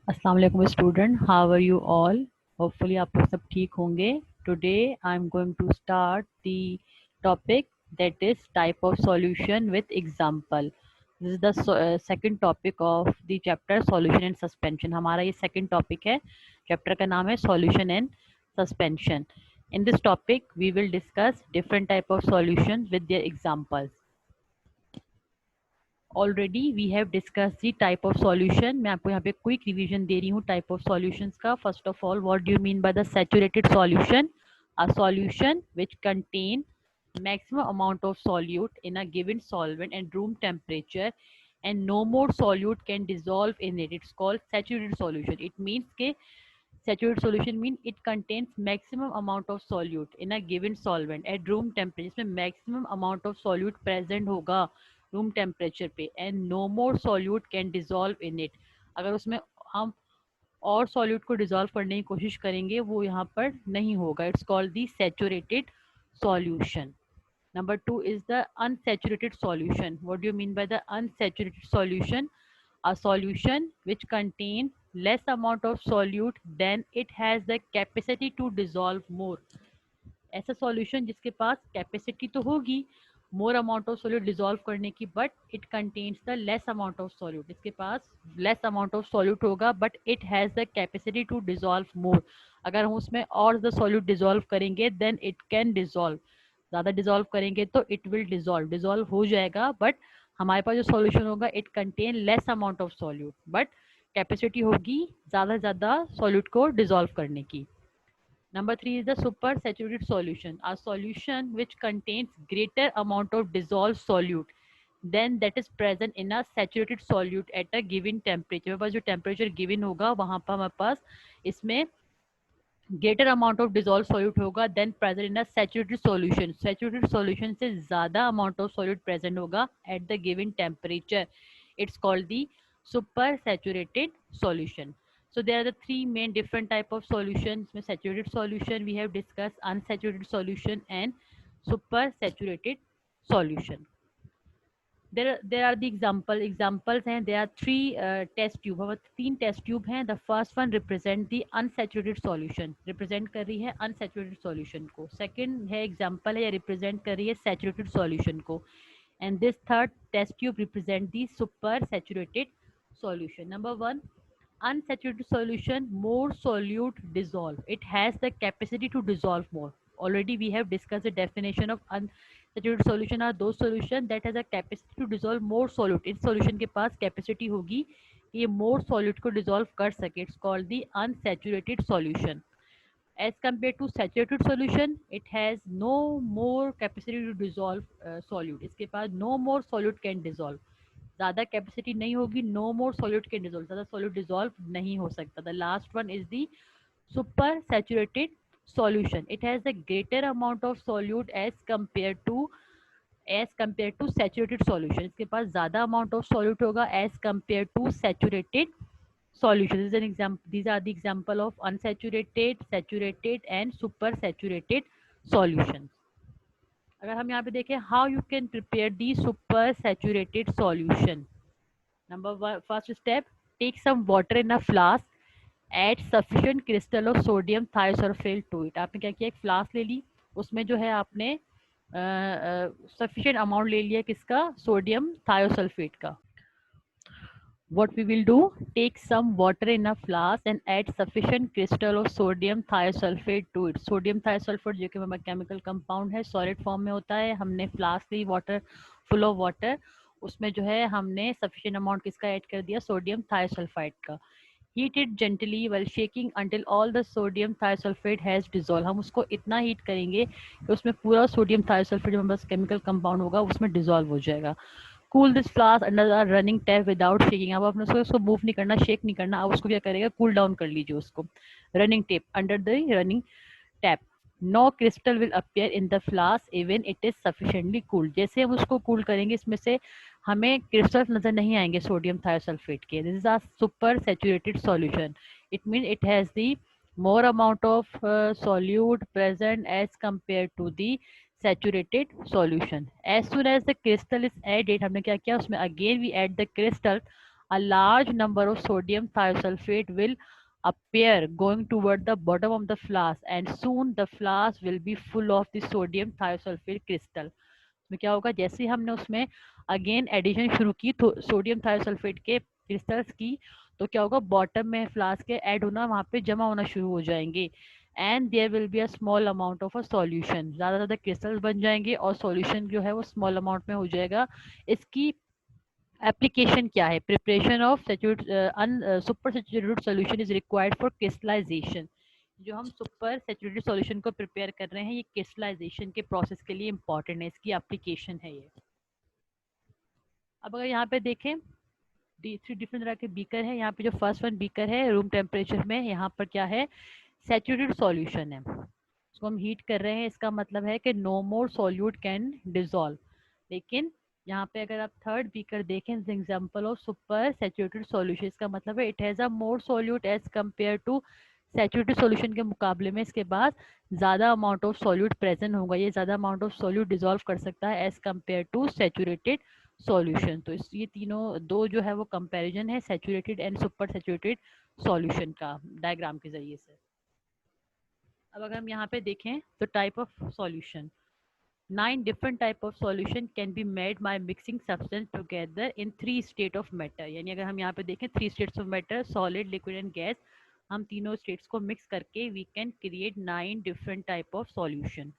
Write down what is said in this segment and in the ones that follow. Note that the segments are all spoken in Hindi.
अस्सलाम वालेकुम student, how are you all? Hopefully आप लोग सब ठीक होंगे. Today I am going to start the topic that is type of solution with example. This is the second topic of the chapter solution and suspension. हमारा ये सेकंड टॉपिक है. चैप्टर का नाम है solution and suspension. In this topic we will discuss different type of solution with their examples. Already we have discuss the type of solution. मैं आपको यहाँ पे क्विक रिवीजन दे रही हूँ टाइप ऑफ सॉल्यूशंस का. First of all, what do you mean by the saturated solution? A solution which contain maximum amount of solute in a given solvent and room temperature and no more solute can dissolve in it. It's called saturated solution. It means के saturated solution mean it contains maximum amount of solute in a given solvent at room temperature. इसमें maximum amount of solute present होगा रूम टेम्परेचर पे and no more solute can dissolve in it. अगर उसमें हम और सॉल्यूट को डिजोल्व करने की कोशिश करेंगे वो यहाँ पर नहीं होगा. It's called the saturated solution. Number two is the unsaturated solution. What do you mean by the unsaturated solution? A solution which contains less amount of solute then it has the capacity to dissolve more. ऐसा सॉल्यूशन जिसके पास कैपेसिटी तो होगी more amount of solute dissolve करने की, but it contains the less amount of solute. इसके पास लेस अमाउंट ऑफ सॉल्यूट होगा but it has the capacity to dissolve more. अगर हम उसमें और द सॉल्यूट डिजोल्व करेंगे देन इट कैन डिजोल्व. ज़्यादा डिजोल्व करेंगे तो इट विल डिजोल्व हो जाएगा, बट हमारे पास जो सॉल्यूशन होगा it contain less amount of solute but capacity होगी ज़्यादा से ज़्यादा सॉल्यूट को डिजोल्व करने की. Number three is the supersaturated solution, a solution which contains greater amount of dissolved solute than that is present in a saturated solute at a given temperature. मेरे पास जो temperature given होगा वहाँ पर हमारे पास इसमें greater amount of dissolved solute होगा than present in a saturated solution. Saturated solution से ज़्यादा amount of solute present होगा at the given temperature. It's called the supersaturated solution. So there are the three main different type of solutions. में saturated solution we have discussed, unsaturated solution and supersaturated solution. There are the examples हैं. There are three test tube. हमारे तीन test tube हैं. The first one represent the unsaturated solution, represent कर रही है unsaturated solution को. Second है example है या represent कर रही है saturated solution को. And this third test tube represent the super saturated solution. Number one, unsaturated solution, more solute dissolve. It has the capacity to dissolve more. Already we have discussed the definition of unsaturated solution are those solution that has a capacity to dissolve more solute. इस solution के पास capacity होगी कि ये more solute को dissolve कर सके. It's called the unsaturated solution. As compared to saturated solution, it has no more capacity to dissolve solute. इसके पास no more solute can dissolve. ज़्यादा कैपेसिटी नहीं होगी, no more solute can dissolve, ज़्यादा सॉल्यूट डिजोल्व नहीं हो सकता. The last one is the super saturated solution. It has a greater amount of solute as compare to saturated solution. इसके पास ज़्यादा अमाउंट ऑफ सॉल्यूट होगा as compare to saturated solution. This is an example. These are the example of unsaturated, saturated and super saturated solutions. अगर हम यहाँ पे देखें how you can prepare the super saturated solution. Number one, first step, take some water in a flask, add sufficient crystal of sodium thiosulfate to it. आपने क्या किया, एक फ्लास्क ले ली, उसमें जो है आपने सफिशिएंट अमाउंट ले लिया किसका, सोडियम थायोसल्फेट का. What we will do, take some water in a flask and add sufficient crystal of sodium thiosulfate to it. Sodium thiosulfate जो कि हमारा केमिकल कंपाउंड है, सॉलिड फॉर्म में होता है. हमने फ्लास्क ली वाटर, फुल ऑफ वाटर, उसमें जो है हमने सफिशिएंट अमाउंट किसका ऐड कर दिया, सोडियम थायोसल्फाइड का. Heat it gently well shaking until all the sodium thiosulphate has dissolve. हम उसको इतना हीट करेंगे कि उसमें पूरा सोडियम थायोसल्फेट जो हमारा केमिकल कंपाउंड होगा उसमें डिजोल्व हो जाएगा. Cool this flask under the running tap without shaking. अब आपने उसको मूव नहीं करना, शेक नहीं करना. अब उसको क्या करेगा, कूल डाउन कर लीजिए उसको. Running tap under the running tap. No crystal will appear in the flask even it is sufficiently cooled. जैसे हम उसको कूल करेंगे इसमें से हमें क्रिस्टल्स नजर नहीं आएंगे सोडियम थायोसल्फेट के. This is a super saturated solution. It mean it has the more amount of solute present as compared to the saturated solution. As soon as the crystal is added, हमने क्या किया उसमें, again we add the crystal a large number of sodium thiosulfate will appear going toward the bottom of the flask, and soon the flask will be full of the sodium thiosulfate crystal. में क्या होगा, जैसे ही हमने उसमें अगेन एडिशन शुरू की तो सोडियम थायोसल्फेट के क्रिस्टल्स की, तो क्या होगा, बॉटम में फ्लास्क के ऐड होना, वहाँ पे जमा होना शुरू हो जाएंगे, and there will be a small amount of a solution, ज़्यादा ज़्यादा क्रिस्टल्स बन जाएंगे और सॉल्यूशन जो है वो स्मॉल अमाउंट में हो जाएगा। इसकी एप्लीकेशन क्या है, preparation of super saturated solution is required for crystallization. जो हम सुपर सैचुरेटेड सॉल्यूशन को प्रिपेयर कर रहे हैं, ये क्रिस्टलाइजेशन के प्रोसेस के लिए इंपॉर्टेंट है, इसकी एप्लीकेशन है ये। अब अगर यहाँ पे देखें, थ्री डिफरेंट तरह के बीकर है। यहाँ पे जो फर्स्ट वन बीकर है रूम टेम्परेचर में, यहाँ पर क्या है, सैचुरेटेड सॉल्यूशन है, इसको हम हीट कर रहे हैं, इसका मतलब है कि no more solute can dissolve. लेकिन यहाँ पे अगर आप थर्ड बीकर देखें, example of super saturated solution, इसका मतलब है it has a more solute as compare to saturated solution के मुकाबले में इसके पास ज़्यादा अमाउंट ऑफ सॉल्यूट प्रेजेंट होगा, ये ज़्यादा अमाउंट ऑफ सॉल्यूट डिजोल्व कर सकता है as compare to saturated solution. तो इस ये तीनों दो जो है वो कंपैरिजन है saturated and super saturated solution का डायग्राम के जरिए से। अब अगर हम यहाँ पे देखें तो type of solution, 9 different type of solution can be made by mixing substance together in 3 state of matter। यानी अगर हम यहाँ पे देखें 3 states of matter, solid, liquid and gas, हम तीनों states को mix करके we can create 9 different type of solution।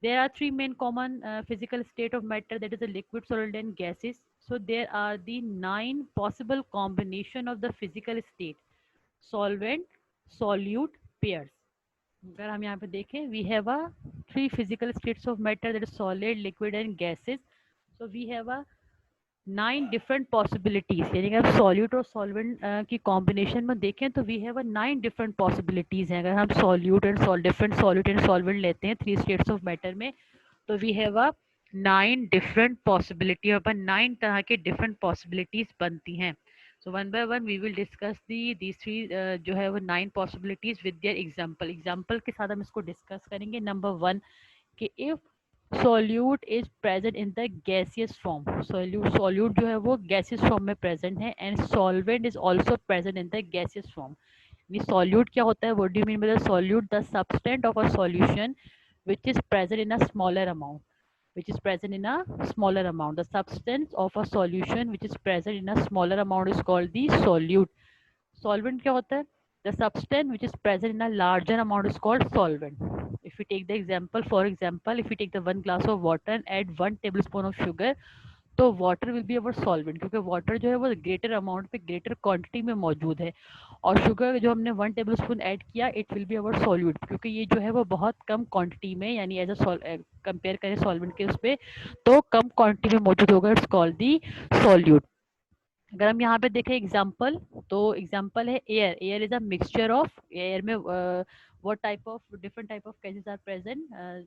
There are 3 main common physical state of matter, that is the liquid, solid and gases। So there are the 9 possible combination of the physical state, solvent, solute, pairs। अगर हम यहाँ पे देखें, we have a 3 physical states of matter, that is solid, liquid and gases। so we have a 9 different possibilities। यानी कि आप सॉल्यूट और सॉल्वेंट की कॉम्बिनेशन में देखें तो we have a 9 different possibilities हैं। अगर हम solute and different solute and solvent लेते हैं 3 states of matter में, तो we have a 9 different possibility, और 9 तरह के different possibilities बनती हैं। So one by one we will discuss these three जो है वो 9 possibilities with their example के साथ हम इसको discuss करेंगे। नंबर 1 कि if solute is present in the gaseous form, solute जो है वो gaseous form में present है, and solvent is also present in the gaseous form। यानी solute क्या होता है, what do you mean by the solute? The substance of a solution which is present in a smaller amount, which is present in a smaller amount, the substance of a solution which is present in a smaller amount is called the solute। solvent क्या होता है, the substance which is present in a larger amount is called solvent। if we take the example, for example, if we take the 1 glass of water and add 1 tablespoon of sugar, तो water will be our solvent, क्योंकि वाटर जो है वो ग्रेटर अमाउंट पे ग्रेटर क्वांटिटी में मौजूद है, और शुगर जो हमने 1 टेबल स्पून ऐड किया, it will be our solute, क्योंकि ये जो है वो बहुत कम क्वांटिटी में, यानी एज अ कंपेयर करें सॉल्वेंट के उस पर, तो कम क्वांटिटी में मौजूद होगा, इट्स कॉल्ड दी सॉल्यूट। अगर हम यहाँ पे देखें एग्जाम्पल, तो एग्जाम्पल है air. Air is a mixture of, air में what type of different type of gases are present?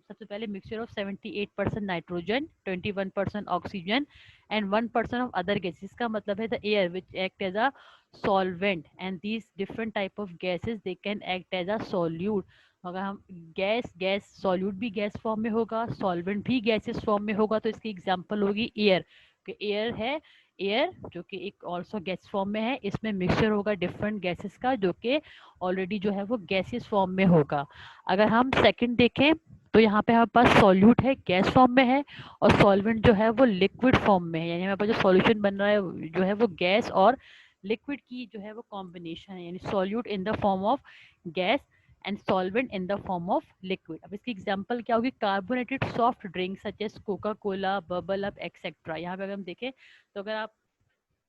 सबसे पहले mixture of 78% nitrogen, 21% oxygen and 1% of other gases. का मतलब है the air which act as a solvent, and these different type of gases they can act as a solute. अगर हम गैस सॉल्यूट भी गैस फॉर्म में होगा, सॉल्वेंट भी गैसेस फॉर्म में होगा, तो इसकी एग्जाम्पल होगी एयर। एयर है, एयर जो कि एक ऑल्सो गैस फॉर्म में है, इसमें मिक्सचर होगा डिफरेंट गैसेस का, जो कि ऑलरेडी जो है वो गैसियस फॉर्म में होगा। अगर हम सेकंड देखें तो यहाँ पे हमारे पास सॉल्यूट है, गैस फॉर्म में है, और सॉल्वेंट जो है वो लिक्विड फॉर्म में है, यानी हमारे पास जो सॉल्यूशन बन रहा है जो है वो गैस और लिक्विड की जो है वो कॉम्बिनेशन है, यानी solute in the form of gas and solvent in the form of liquid. अब इसकी एग्जांपल क्या होगी, carbonated soft drink such as Coca Cola, bubble up etcetera. यहाँ पे अगर हम देखें तो अगर आप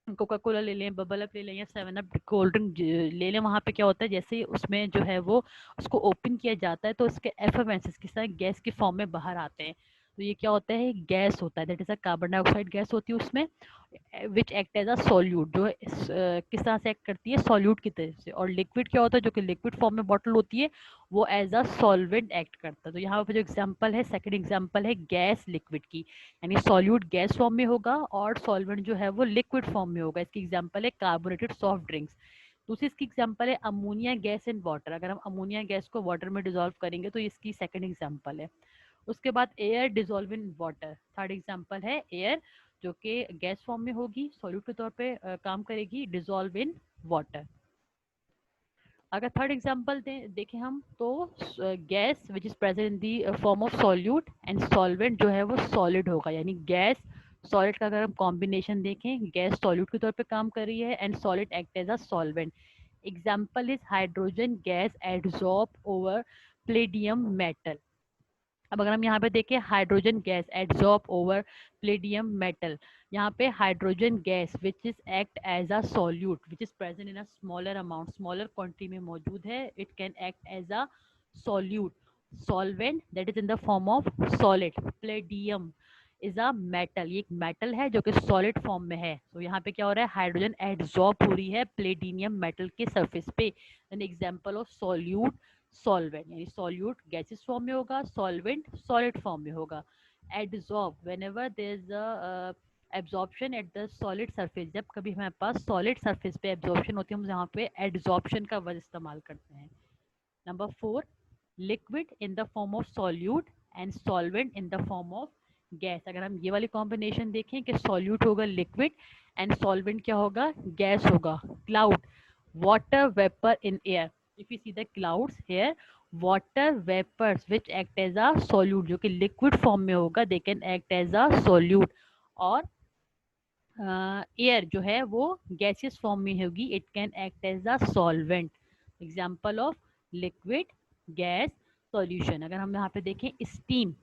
कोका कोला ले लें, बबल अप ले लें, या 7 अप कोल्ड ड्रिंक ले लें, वहाँ पे क्या होता है, जैसे ही उसमें जो है वो उसको ओपन किया जाता है तो उसके एफर्वेंसेस किस तरह गैस की फॉर्म में बाहर आते हैं। तो ये क्या होता है, गैस होता है, that is a carbon dioxide gas होती है उसमें, which act as a solute, जो किस तरह से एक्ट करती है, सॉल्यूट की तरह से। और लिक्विड क्या होता है, जो कि लिक्विड फॉर्म में बॉटल होती है, वो एज अ सॉल्वेंट एक्ट करता है। तो यहाँ पर जो एग्जाम्पल है, सेकेंड एग्जाम्पल है गैस लिक्विड की, यानी सॉल्यूट गैस फॉर्म में होगा और सॉल्वेंट जो है वो लिक्विड फॉर्म में होगा। इसकी एग्जांपल है कार्बोनेटेड सॉफ्ट ड्रिंक्स। दूसरी इसकी एग्जांपल है अमोनिया गैस इन वाटर। अगर हम अमोनिया गैस को वाटर में डिजोल्व करेंगे तो इसकी सेकंड एग्जांपल है। उसके बाद air dissolve in water, third example है एयर, जो कि गैस फॉर्म में होगी, सॉल्यूट के तौर पे काम करेगी, डिजॉल्व इन वाटर। अगर थर्ड एग्जांपल देखें हम तो gas which is present in the form of solute and solvent जो है वो सॉलिड होगा, यानी गैस सॉलिड का अगर हम कॉम्बिनेशन देखें, गैस सॉल्यूट के तौर पे काम कर रही है and solid act as a solvent. Example is hydrogen gas adsorb over palladium metal. अब अगर हम यहाँ पे देखें hydrogen gas adsorb over palladium metal, यहाँ पे hydrogen gas which is act as a solute which is present in a smaller amount, smaller quantity में मौजूद है, it can act as a solute solvent that is in the form of solid. Palladium is a metal, ये एक मेटल है जो कि सॉलिड फॉर्म में है। तो यहाँ पे क्या हो रहा है, हाइड्रोजन एडजॉर्ब हो रही है प्लेडिनियम मेटल के सरफेस पे। An example of solute solvent, यानी सॉल्यूट गैसेस फॉर्म में होगा, सॉल्वेंट सॉलिड फॉर्म में होगा। Adsorb whenever there is a absorption at the solid surface, जब कभी हमारे पास सॉलिड सरफेस पे एब्जॉर्प्शन होती है हम यहाँ पे एडजॉर्प्शन का वर्ड इस्तेमाल करते हैं। Number 4, liquid in the form of solute and solvent in the form of gas. अगर हम ये वाली कॉम्बिनेशन देखें कि सॉल्यूट होगा लिक्विड एंड सॉल्वेंट क्या होगा, गैस होगा। Cloud, water vapour in air, if you see the clouds here, water vapors which act as a solute जो कि liquid form में होगा, they can act as a solute। और एयर जो है वो गैसियस फॉर्म में होगी, it can act as a solvent. Example of liquid gas solution. अगर हम यहाँ पे देखें स्टीम,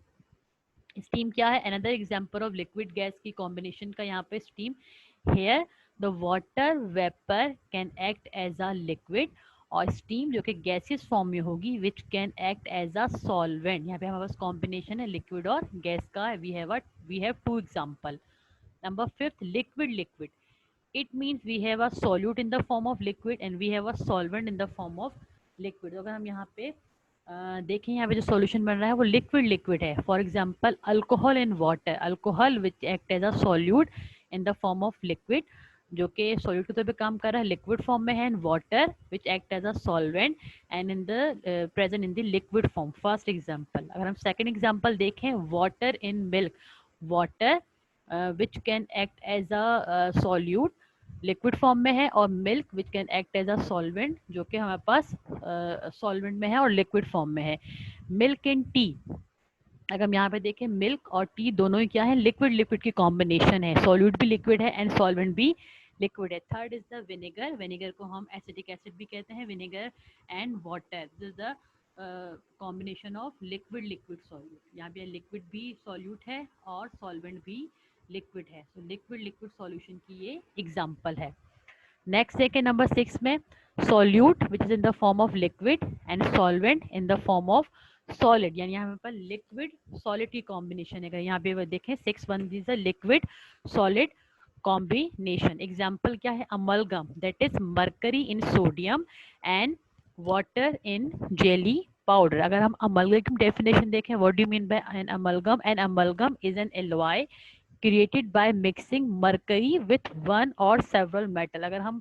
स्टीम क्या है, another example of liquid gas की कॉम्बिनेशन का यहाँ पे steam. Here the water vapour can act as a liquid, और स्टीम जो कि गैसियस फॉर्म में होगी which can act as a solvent. यहाँ पे हमारे पास कॉम्बिनेशन है लिक्विड और गैस का, we have two example. Number 5th, liquid liquid. It means we have a solute in the form of liquid and we have a solvent in the form of liquid। अगर हम यहाँ पे देखें, यहाँ पे जो सॉल्यूशन बन रहा है वो लिक्विड लिक्विड है। For example alcohol in water, alcohol which act as a solute in the form of liquid, जो कि सॉल्यूट के तौर पे काम कर रहा है, लिक्विड फॉर्म में है। And water which act as a solvent and in the present in the liquid form. First example. अगर हम सेकंड एग्जांपल देखें, water in milk, water which can act as a solute liquid form में है, और milk which can act as a solvent जो कि हमारे पास सॉल्वेंट में है और लिक्विड फॉर्म में है। मिल्क इन टी, अगर हम यहाँ पे देखें मिल्क और टी दोनों ही क्या है, लिक्विड लिक्विड की कॉम्बिनेशन है, सॉल्यूट भी लिक्विड है एंड सॉल्वेंट भी लिक्विड है। Third is the vinegar, vinegar को हम एसिटिक एसिड भी कहते हैं, vinegar and water, this is the combination of liquid liquid solute. यहाँ पे लिक्विड भी सॉल्यूट है और सॉल्वेंट भी लिक्विड है, तो लिक्विड लिक्विड सॉल्यूशन की ये एग्जांपल है। नेक्स्ट देखें नंबर 6 में, solute which is in the form of liquid and solvent in the form of solid, यानी यहाँ पर लिक्विड सॉलिड की कॉम्बिनेशन है। यहाँ पे देखें 6(1) is a liquid solid combination. Example क्या है, amalgam that is mercury in sodium and water in jelly powder. अगर हम अमलगम की डेफिनेशन देखें, what do you mean by an amalgam, an amalgam is an alloy created by mixing mercury with one or several metal. अगर हम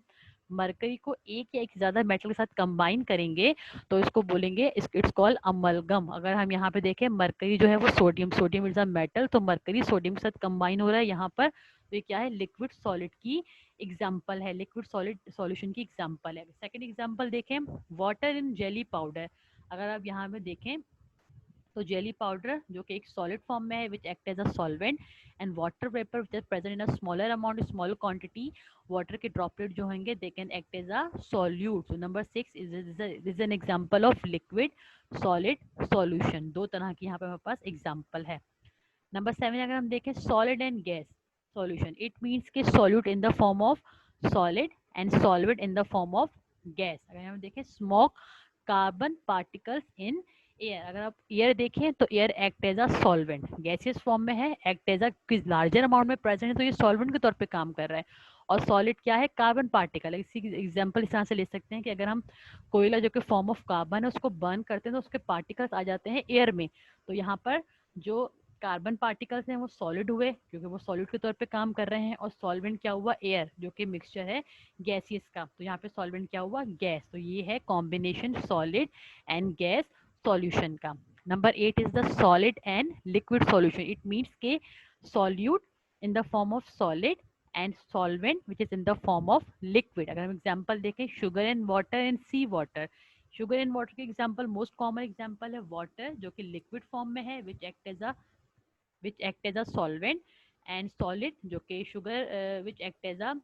मरकरी को एक या एक ज़्यादा मेटल के साथ कंबाइन करेंगे तो इसको बोलेंगे, इट्स कॉल्ड अमलगम। अगर हम यहाँ पे देखें मरकरी जो है वो sodium, sodium is a metal, तो मरकरी सोडियम के साथ कंबाइन हो रहा है यहाँ पर, तो ये क्या है, लिक्विड सॉलिड की एग्जाम्पल है, लिक्विड सॉलिड सॉल्यूशन की एग्जाम्पल है। सेकेंड एग्जाम्पल देखें, वाटर इन जेली पाउडर। अगर आप यहाँ पे देखें तो जेली पाउडर जो कि एक सॉलिड फॉर्म में है which act as a solvent, and water vapour which is present in a smaller amount, smaller quantity, water के ड्रॉपलेट जो होंगे they can act as a solute. So number 6 is an example of liquid solid solution. दो तरह की यहाँ पे हमारे पास एग्जांपल है। नंबर 7 अगर हम देखें, solid and gas solution, it means के solute in the form of solid and solvent in the form of gas. अगर हम देखें, smoke carbon particles in air, अगर आप एयर देखें तो air act as a solvent, gaseous form में है, act as a larger amount में प्रेजेंट है तो ये सॉल्वेंट के तौर पे काम कर रहा है। और सॉलिड क्या है, कार्बन पार्टिकल। इसी एग्जांपल इस तरह से ले सकते हैं कि अगर हम कोयला जो कि फॉर्म ऑफ कार्बन है उसको बर्न करते हैं तो उसके पार्टिकल्स आ जाते हैं एयर में, तो यहाँ पर जो कार्बन पार्टिकल्स हैं वो सॉलिड हुए क्योंकि वो सॉलिड के तौर पे काम कर रहे हैं, और सॉल्वेंट क्या हुआ, एयर जो कि मिक्सचर है गैसियस का, तो यहाँ पे सॉल्वेंट क्या हुआ, गैस। तो ये है combination solid and gas solution का। Number 8 is the solid and liquid solution, it means के solute in the form of solid and solvent which is in the form of liquid. अगर हम एग्जांपल देखें sugar and water and sea water. sugar and water के एग्जांपल मोस्ट कॉमन एग्जांपल है वाटर जो कि लिक्विड फॉर्म में है which act as a solvent and solid जो कि sugar which act as a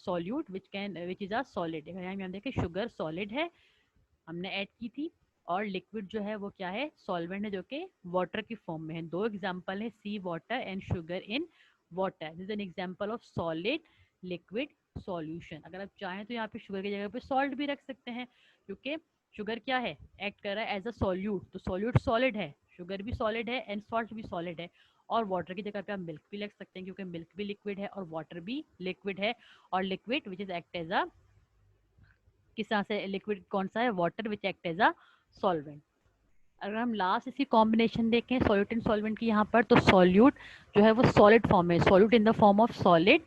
solute which is a solid. यहाँ देखें sugar solid है हमने ऐड की थी और लिक्विड जो है वो क्या है सॉल्वेंट है जो कि वाटर की फॉर्म में है. दो एग्जांपल है sea water and sugar in water. This is an example of solid liquid solution. अगर आप चाहें तो यहाँ पे शुगर की जगह पे सॉल्ट भी रख सकते हैं क्योंकि शुगर क्या है एक्ट कर रहा है एज अ सॉल्यूट. तो सॉल्यूट सॉलिड है शुगर भी सॉलिड है एंड सॉल्ट भी सॉलिड है. और वाटर की जगह पे आप मिल्क भी रख सकते हैं क्योंकि मिल्क भी लिक्विड है और वाटर भी लिक्विड है. और liquid which is act as a किस तरह से लिक्विड कौन सा है water which act as a solvent. अगर हम लास्ट इसी कॉम्बिनेशन देखें सॉल्यूट एंड सॉल्वेंट की यहाँ पर तो सॉल्यूट जो है वो सॉलिड फॉर्म में solute in the form of solid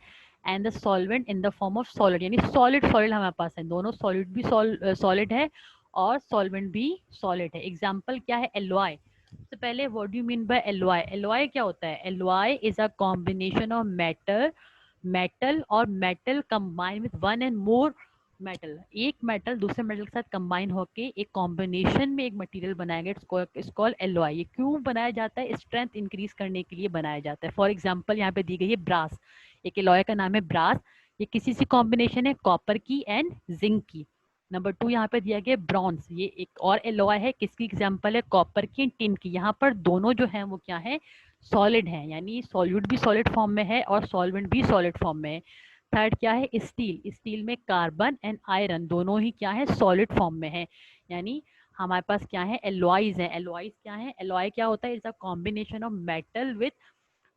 and the solvent in the form of solid यानी सॉलिड सॉलिड हमारे पास है दोनों सॉलिड भी सॉलिड है और सॉल्वेंट भी सॉलिड है. एग्जाम्पल क्या है एलवाई. सबसे पहले what do you mean by alloy. Alloy क्या होता है alloy is a combination of metal और metal combine with one and more metal. एक मेटल दूसरे मेटल के साथ कंबाइन होके एक कॉम्बिनेशन में एक मटेरियल बनाया गया इट्स कॉल्ड एलॉय. ये क्यों बनाया जाता है स्ट्रेंथ इंक्रीज करने के लिए बनाया जाता है. फॉर एग्जांपल यहाँ पे दी गई है ब्रास. एक एलॉय का नाम है ब्रास. ये किसी सी कॉम्बिनेशन है कॉपर की एंड जिंक की. नंबर 2 यहाँ पे दिया गया ब्रॉन्ज. ये एक और एलॉय है किसकी एग्जाम्पल है कॉपर की एंड टिन की. यहाँ पर दोनों जो है वो क्या है सॉलिड है यानी सॉल्यूट भी सॉलिड फॉर्म में है और सॉल्वेंट भी सॉलिड फॉर्म में है. थर्ड क्या है स्टील. स्टील में कार्बन एंड आयरन दोनों ही क्या है सॉलिड फॉर्म में है यानी हमारे पास क्या है एलॉयज है. एलॉयज क्या है एलॉय क्या होता है it's a combination of metal with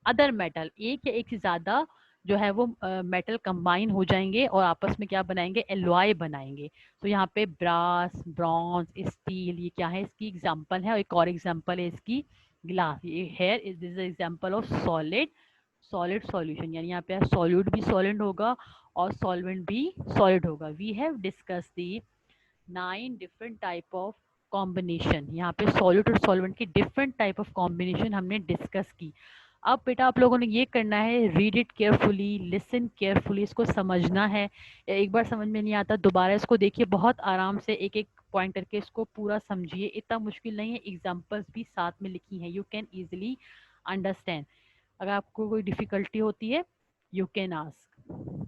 other metal. एक या एक से ज्यादा जो है वो मेटल कंबाइन हो जाएंगे और आपस में क्या बनाएंगे एलॉय बनाएंगे. तो यहाँ पे ब्रास ब्रॉन्ज स्टील ये क्या है इसकी एग्जांपल है. और एक और एग्जांपल है इसकी ग्लास. ये here is this example of solid solution यानी यहाँ पे सॉल्यूट भी सॉलिड होगा और सॉल्वेंट भी सॉलिड होगा. We have discuss the 9 different type of combination. यहाँ पे सॉल्यूट और सॉल्वेंट की डिफरेंट टाइप ऑफ कॉम्बिनेशन हमने डिस्कस की. अब बेटा आप लोगों ने ये करना है read it carefully listen carefully. इसको समझना है. एक बार समझ में नहीं आता दोबारा इसको देखिए बहुत आराम से एक एक पॉइंट करके इसको पूरा समझिए. इतना मुश्किल नहीं है. एग्जाम्पल्स भी साथ में लिखी हैं. You can easily understand. अगर आपको कोई डिफिकल्टी होती है यू कैन आस्क.